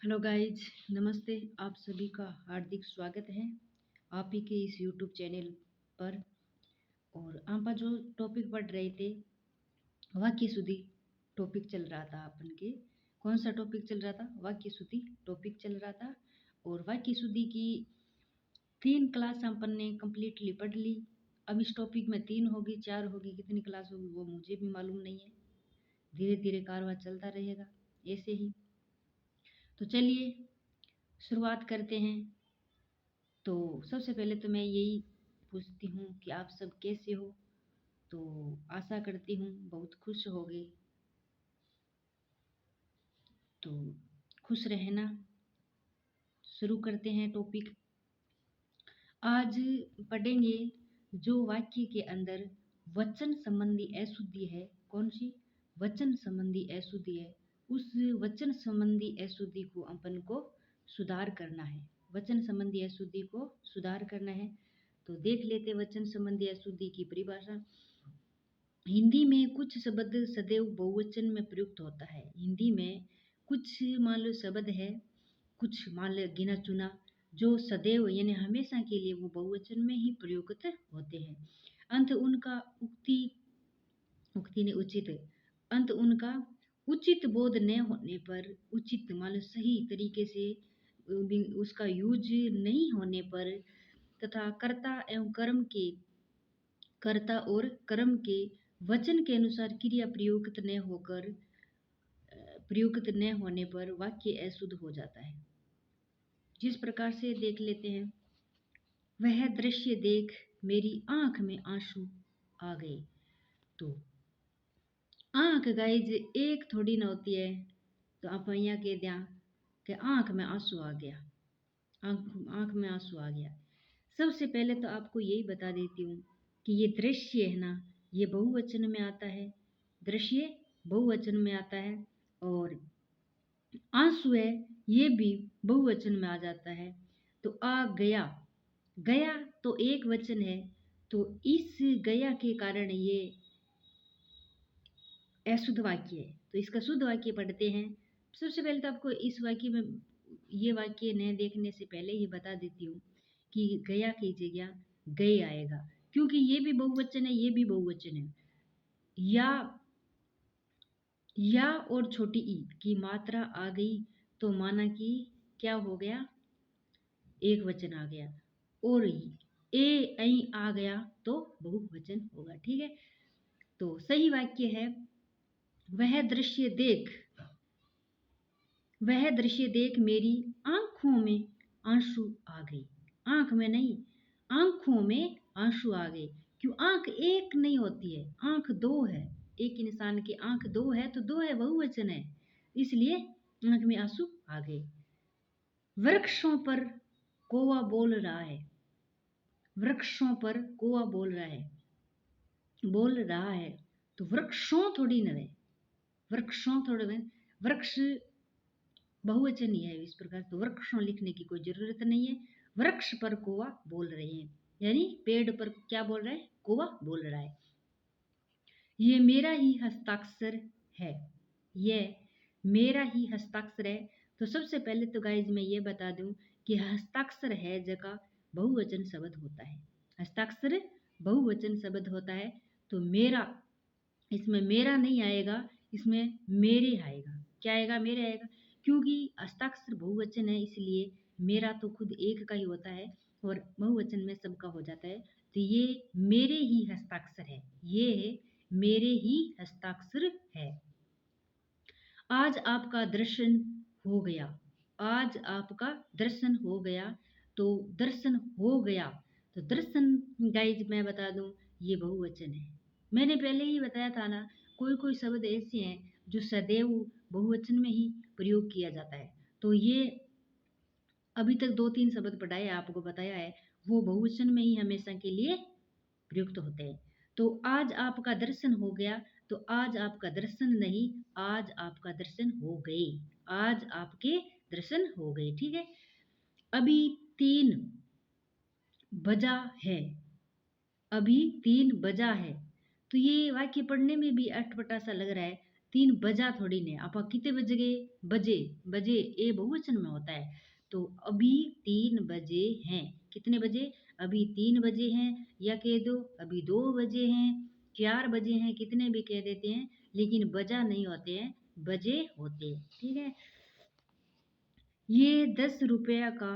Hello guys, नमस्ते। आप सभी का हार्दिक स्वागत है आप ही के इस यूट्यूब चैनल पर। और आप जो टॉपिक पढ़ रहे थे, वाक्य शुद्धि टॉपिक चल रहा था अपन के। कौन सा टॉपिक चल रहा था? वाक्य शुद्धि टॉपिक चल रहा था। और वाक्य शुद्धि की 3 क्लास अपन ने कम्प्लीटली पढ़ ली। अब इस टॉपिक में 3 होगी, 4 होगी, कितनी क्लास होगी वो मुझे भी मालूम नहीं है। धीरे धीरे कारवां चलता रहेगा ऐसे ही। तो चलिए शुरुआत करते हैं। तो सबसे पहले तो मैं यही पूछती हूँ कि आप सब कैसे हो। तो आशा करती हूँ बहुत खुश होगे। तो खुश रहना। शुरू करते हैं टॉपिक। आज पढ़ेंगे जो वाक्य के अंदर वचन संबंधी अशुद्धि है। कौन सी? वचन संबंधी अशुद्धि है। उस वचन संबंधी अशुद्धि को अपन को सुधार करना है। वचन संबंधी अशुद्धि को सुधार करना है। तो देख लेते वचन संबंधी अशुद्धि की परिभाषा। हिंदी में कुछ शब्द सदैव बहुवचन में प्रयुक्त होता है। हिंदी में कुछ मान लो शब्द है, कुछ मान लो गिना चुना, जो सदैव यानी हमेशा के लिए वो बहुवचन में ही प्रयुक्त होते हैं। अंत उनका उक्ति ने उचित, अंत उनका उचित बोध न होने पर, उचित मान लो सही तरीके से उसका यूज नहीं होने पर, तथा कर्ता और कर्म के वचन के अनुसार क्रिया प्रयुक्त न होने पर वाक्य अशुद्ध हो जाता है। जिस प्रकार से देख लेते हैं। वह दृश्य देख मेरी आंख में आंसू आ गए। तो आंख गाइज एक थोड़ी ना होती है। तो आप यहाँ कह दिया कि आंख में आंसू आ गया, आंख में आंसू आ गया। सबसे पहले तो आपको यही बता देती हूँ कि ये दृश्य है ना, ये बहुवचन में आता है। दृश्य बहुवचन में आता है। और आंसू है, ये भी बहुवचन में आ जाता है। तो आ गया, गया तो एक वचन है। तो इस गया के कारण ये अशुद्ध वाक्य है। तो इसका शुद्ध वाक्य पढ़ते हैं। सबसे पहले तो आपको इस वाक्य में ये वाक्य न देखने से पहले ही बता देती हूँ कि गया की जगह गए आएगा, क्योंकि ये भी बहुवचन है, ये भी बहुवचन है। या और छोटी ई की मात्रा आ गई तो माना कि क्या हो गया? एक वचन आ गया। और ए ऐ आ गया तो बहुवचन होगा। ठीक है। तो सही वाक्य है, वह दृश्य देख मेरी आंखों में आंसू आ गई। आंख में नहीं, आंखों में आंसू आ गए। क्यों? आंख एक नहीं होती है, आंख दो है। एक इंसान की आंख दो है, तो दो है, बहुवचन है, इसलिए आंख में आंसू आ गए। वृक्षों पर कौवा बोल रहा है। वृक्षों पर कौवा बोल रहा है। तो वृक्षों थोड़ी न है, वृक्षों थोड़े में, वृक्ष बहुवचन ही है इस प्रकार। तो वृक्षों लिखने की कोई जरूरत नहीं है। वृक्ष पर कौवा बोल रहे हैं, यानी पेड़ पर क्या बोल रहा है? कौवा बोल रहा है। ये मेरा ही हस्ताक्षर है, ये मेरा ही हस्ताक्षर है। तो सबसे पहले तो गाइज मैं ये बता दूं कि हस्ताक्षर है जगह बहुवचन शब्द होता है। हस्ताक्षर बहुवचन शब्द होता है। तो मेरा, इसमें मेरा नहीं आएगा, इसमें मेरे आएगा। क्या आएगा? मेरे आएगा, क्योंकि हस्ताक्षर बहुवचन है, इसलिए मेरा तो खुद एक का ही होता है और बहुवचन में सबका हो जाता है। तो ये मेरे ही हस्ताक्षर है, ये मेरे ही हस्ताक्षर है। आज आपका दर्शन हो गया, आज आपका दर्शन हो गया। तो दर्शन हो गया, तो दर्शन गाइज मैं बता दूं ये बहुवचन है। मैंने पहले ही बताया था ना, कोई कोई शब्द ऐसे हैं जो सदैव बहुवचन में ही प्रयोग किया जाता है। तो ये अभी तक 2-3 शब्द पढ़ाए, आपको बताया है, वो बहुवचन में ही हमेशा के लिए प्रयुक्त होते हैं। तो आज आपका दर्शन हो गया, तो आज आपका दर्शन नहीं, आज आपका दर्शन हो गए, आज आपके दर्शन हो गए। ठीक है। अभी 3 बजा है, अभी 3 बजा है। तो ये वाक्य पढ़ने में भी अटपटा सा लग रहा है। 3 बजा थोड़ी ने, आप कितने बज गए, बजे, बजे ए बहुवचन में होता है। तो अभी 3 बजे हैं, कितने बजे, अभी 3 बजे हैं, या कह दो अभी 2 बजे हैं, 4 बजे हैं, कितने भी कह देते हैं, लेकिन बजा नहीं होते हैं, बजे होते हैं। ठीक है, ये 10 रुपया का,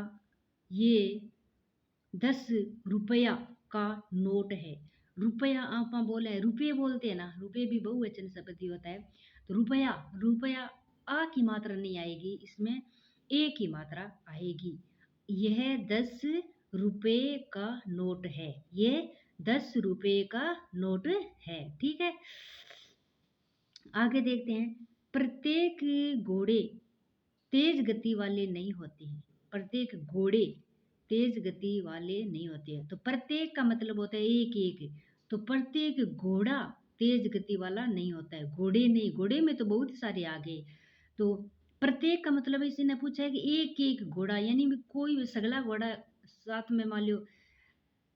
ये 10 रुपया का नोट है। रुपया आप बोले हैं, रुपये बोलते हैं ना, रुपये भी बहुवचन शब्द ही होता है। तो रुपया, रुपया आ की मात्रा नहीं आएगी, इसमें ए की मात्रा आएगी। यह 10 रुपये का नोट है, ये 10 रुपये का नोट है। ठीक है, आगे देखते हैं। प्रत्येक घोड़े तेज गति वाले नहीं होते हैं, प्रत्येक घोड़े तेज गति वाले नहीं होते हैं। तो प्रत्येक का मतलब होता है एक एक, तो प्रत्येक घोड़ा तेज गति वाला नहीं होता है, घोड़े नहीं, घोड़े में तो बहुत सारे आ गए। तो प्रत्येक का मतलब इसी ने पूछा है कि एक एक घोड़ा, यानी कोई भी सगला घोड़ा साथ में मान लो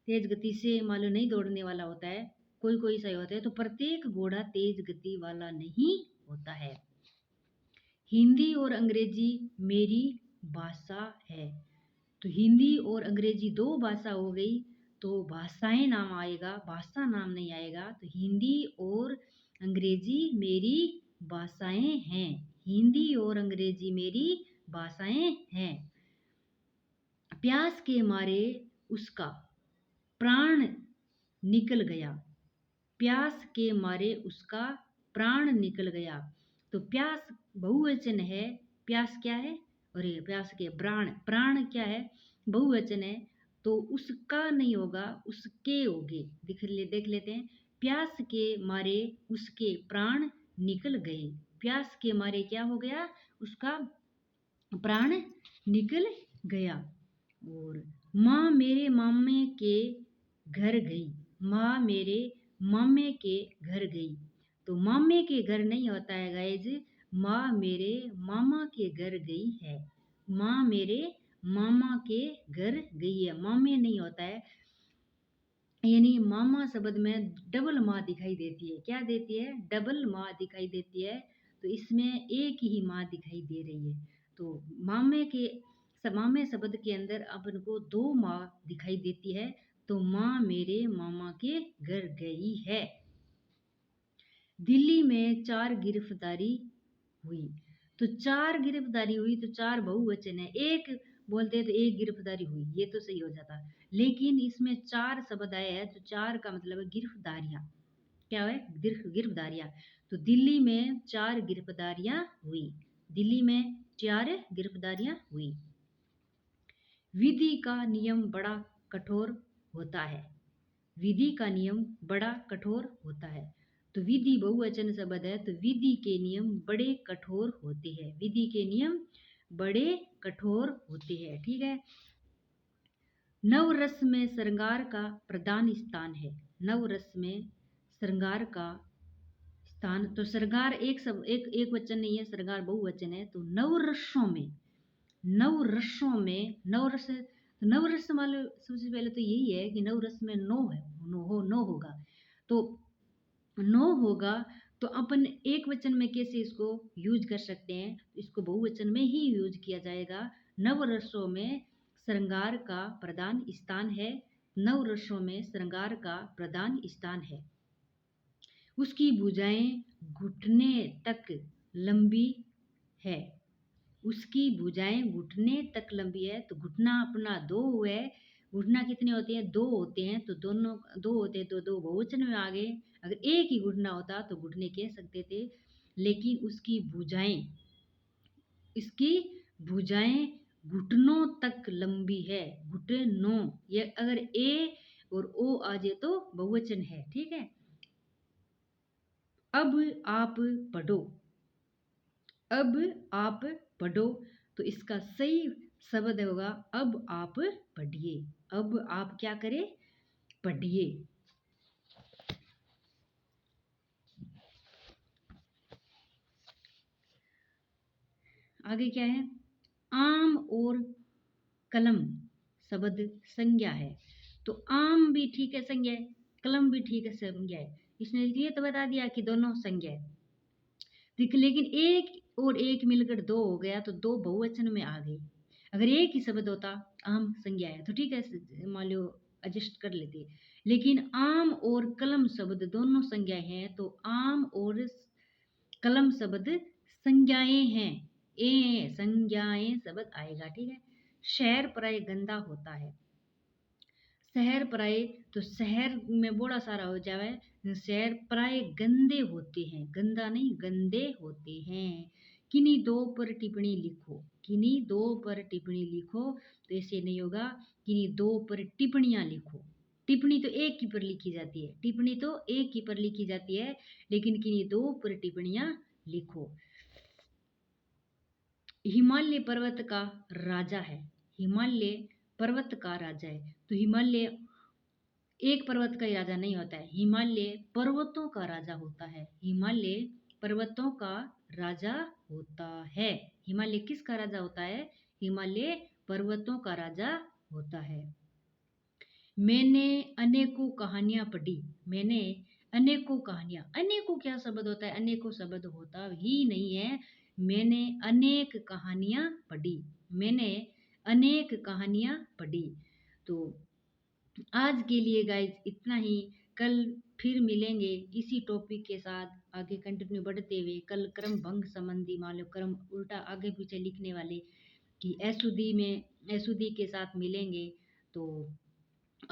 तेज गति से मान लो नहीं दौड़ने वाला होता है, कोई कोई सा होता है। तो प्रत्येक घोड़ा तेज गति वाला नहीं होता है। हिंदी और अंग्रेजी मेरी भाषा है। तो हिंदी और अंग्रेजी 2 भाषा हो गई, तो भाषाएं नाम आएगा, भाषा नाम नहीं आएगा। तो हिंदी और अंग्रेजी मेरी भाषाएं हैं, हिंदी और अंग्रेजी मेरी भाषाएं हैं। प्यास के मारे उसका प्राण निकल गया, प्यास के मारे उसका प्राण निकल गया। तो प्यास बहुवचन है, प्यास क्या है, और ये प्यास के प्राण, प्राण क्या है, बहुवचन है, तो उसका नहीं होगा, उसके होगे। देख लेते हैं। प्यास के मारे उसके प्राण निकल गए, प्यास के मारे क्या हो गया, उसका प्राण निकल गया। और माँ मेरे मामे के घर गई, माँ मेरे मामे के घर गई। तो मामे के घर नहीं होता है गाइज, माँ मेरे मामा के घर गई है, माँ मेरे मामा के घर गई है, मामे नहीं होता है। यानी मामा शब्द में डबल माँ दिखाई देती है, क्या देती है, डबल माँ दिखाई देती है। तो इसमें एक ही माँ दिखाई दे रही है। तो मामे शब्द के अंदर अपन को 2 माँ दिखाई देती है। तो माँ मेरे मामा के घर गई है। दिल्ली में 4 गिरफ्तारी हुई। तो 4 गिरफ्तारी हुई, तो 4 बहुवचन है, एक बोलते तो एक गिरफ्तारी हुई, ये तो सही हो जाता। लेकिन इसमें 4 शब्द आए हैं, तो 4 का मतलब है गिरफ्तारियां, क्या है, गिरफ्तारियां। तो दिल्ली में 4 गिरफ्तारियां हुई, दिल्ली में 4 गिरफ्तारियां हुई। विधि का नियम बड़ा कठोर होता है, विधि का नियम बड़ा कठोर होता है। तो विधि बहुवचन शब्द है, तो विधि के नियम बड़े कठोर होते हैं, विधि के नियम बड़े कठोर होते हैं। ठीक है, नवरस में श्रृंगार का प्रधान स्थान है, नवरस में श्रृंगार का स्थान। तो श्रृंगार एक वचन नहीं है, श्रृंगार बहुवचन है। तो नवरसों में, नवरसों में, नवरस वाले सबसे पहले तो यही है कि नवरस में नो है, नो होगा। तो नो होगा, तो अपन एक वचन में कैसे इसको यूज कर सकते हैं, इसको बहुवचन में ही यूज किया जाएगा। नवरसों में श्रृंगार का प्रधान स्थान है, नवरसों में श्रृंगार का प्रधान स्थान है। उसकी भुजाएं घुटने तक लंबी है, उसकी भुजाएं घुटने तक लंबी है। तो घुटना अपना 2 है, घुटना कितने होते हैं, 2 होते हैं। तो दोनों 2 होते हैं, तो 2 बहुवचन में आ गए। अगर एक ही घुटना होता तो घुटने कह सकते थे, लेकिन उसकी भुजाएं, इसकी भुजाएं घुटनों तक लंबी है, घुटनों, ये अगर ए और ओ आ जाए तो बहुवचन है। ठीक है, अब आप पढ़ो, अब आप पढ़ो। तो इसका सही शब्द होगा अब आप पढ़िए, अब आप क्या करें, पढ़िए। आगे क्या है, आम और कलम शब्द संज्ञा है। तो आम भी ठीक है संज्ञा है, कलम भी ठीक है संज्ञा है। इसने ये तो बता दिया कि दोनों संज्ञा है। लेकिन एक और एक मिलकर दो हो गया तो दो बहुवचन में आ गए। अगर एक ही शब्द होता आम संज्ञा है तो ठीक है, मान लो एडजस्ट कर लेते, लेकिन आम और कलम शब्द दोनों संज्ञाएं हैं तो आम और कलम शब्द संज्ञाएं हैं, ए संज्ञाएं शब्द आएगा। ठीक है, शहर प्राय गंदा होता है, शहर प्राय तो शहर में बड़ा सारा हो जाए, शहर प्राय गंदे होते हैं, गंदा नहीं गंदे होते हैं। किन्हीं दो पर टिप्पणी लिखो, किन्हीं दो पर टिप्पणी लिखो, तो ऐसे नहीं होगा, किन्हीं दो पर टिप्पणियां लिखो। टिप्पणी तो एक ही पर लिखी जाती है, टिप्पणी तो एक ही पर लिखी जाती है, लेकिन किन्हीं दो पर टिप्पणियां लिखो। हिमालय पर्वत का राजा है, हिमालय पर्वत का राजा है, तो हिमालय एक पर्वत का ही राजा नहीं होता है, हिमालय पर्वतों का राजा होता है, हिमालय पर्वतों का राजा होता है। हिमालय किसका राजा होता है? हिमालय पर्वतों का राजा होता है। मैंने अनेकों कहानियां पढ़ी, मैंने अनेकों कहानियां, अनेकों क्या शब्द होता है? अनेकों शब्द होता ही नहीं है, मैंने अनेक कहानियां पढ़ी, मैंने अनेक कहानियां पढ़ी। तो आज के लिए गाइज इतना ही, कल फिर मिलेंगे इसी टॉपिक के साथ आगे कंटिन्यू बढ़ते हुए। कल क्रम भंग संबंधी, मान लो क्रम उल्टा आगे पीछे लिखने वाले कि एसुदी में एसुदी के साथ मिलेंगे। तो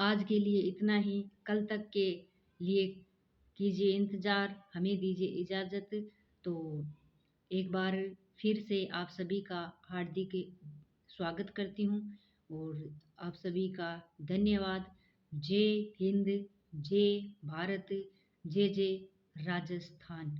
आज के लिए इतना ही, कल तक के लिए कीजिए इंतज़ार, हमें दीजिए इजाज़त। तो एक बार फिर से आप सभी का हार्दिक स्वागत करती हूँ और आप सभी का धन्यवाद। जय हिंद, जय भारत, जय जय राजस्थान।